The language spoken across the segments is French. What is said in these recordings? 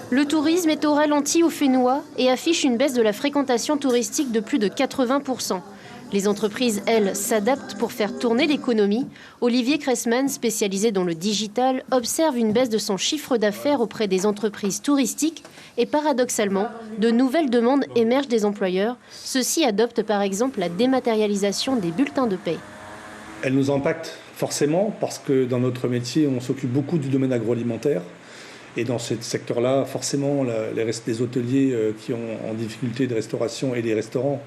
Le tourisme est au ralenti au Fénois et affiche une baisse de la fréquentation touristique de plus de 80%. Les entreprises, elles, s'adaptent pour faire tourner l'économie. Olivier Cressman, spécialisé dans le digital, observe une baisse de son chiffre d'affaires auprès des entreprises touristiques et paradoxalement, de nouvelles demandes émergent des employeurs. Ceux-ci adoptent par exemple la dématérialisation des bulletins de paie. Elle nous impacte forcément parce que dans notre métier, on s'occupe beaucoup du domaine agroalimentaire. Et dans ce secteur-là, forcément, les hôteliers qui ont en difficulté de restauration et les restaurants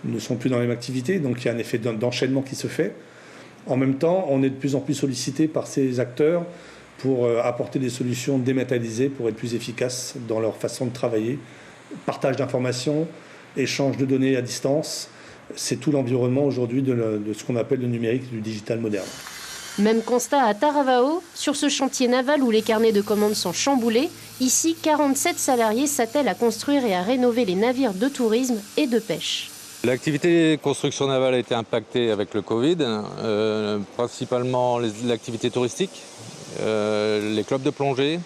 ne sont plus dans la même activité. Donc il y a un effet d'enchaînement qui se fait. En même temps, on est de plus en plus sollicité par ces acteurs pour apporter des solutions dématérialisées pour être plus efficaces dans leur façon de travailler. Partage d'informations, échange de données à distance. C'est tout l'environnement aujourd'hui de ce qu'on appelle le numérique, du digital moderne. Même constat à Taravao, sur ce chantier naval où les carnets de commandes sont chamboulés. Ici, 47 salariés s'attellent à construire et à rénover les navires de tourisme et de pêche. L'activité construction navale a été impactée avec le Covid, principalement l'activité touristique, les clubs de plongée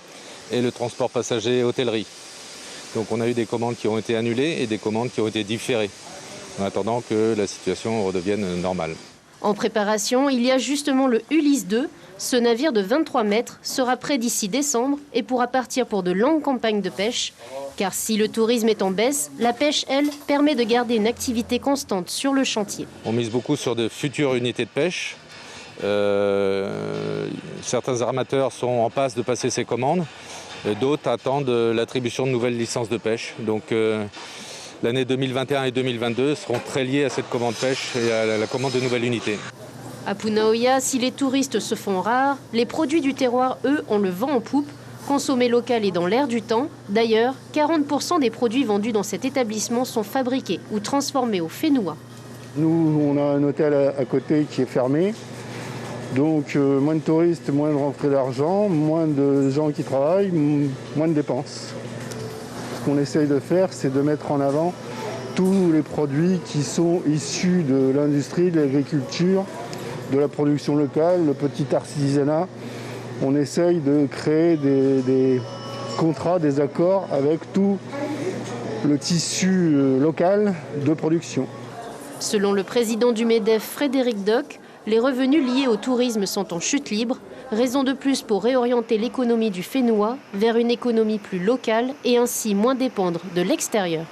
et le transport passager et hôtellerie. Donc on a eu des commandes qui ont été annulées et des commandes qui ont été différées, en attendant que la situation redevienne normale. En préparation, il y a justement le Ulysse 2. Ce navire de 23 mètres sera prêt d'ici décembre et pourra partir pour de longues campagnes de pêche. Car si le tourisme est en baisse, la pêche, elle, permet de garder une activité constante sur le chantier. On mise beaucoup sur de futures unités de pêche. Certains armateurs sont en passe de passer ces commandes. D'autres attendent l'attribution de nouvelles licences de pêche. Donc l'année 2021 et 2022 seront très liées à cette commande pêche et à la commande de nouvelles unités. À Punaoya, si les touristes se font rares, les produits du terroir, eux, ont le vent en poupe. Consommé local et dans l'air du temps. D'ailleurs, 40% des produits vendus dans cet établissement sont fabriqués ou transformés au Fénois. Nous, on a un hôtel à côté qui est fermé. Donc moins de touristes, moins de rentrée d'argent, moins de gens qui travaillent, moins de dépenses. Ce qu'on essaye de faire, c'est de mettre en avant tous les produits qui sont issus de l'industrie, de l'agriculture, de la production locale, le petit artisanat. On essaye de créer des contrats, des accords avec tout le tissu local de production. Selon le président du MEDEF, Frédéric Doc, les revenus liés au tourisme sont en chute libre. Raison de plus pour réorienter l'économie du Fénois vers une économie plus locale et ainsi moins dépendre de l'extérieur.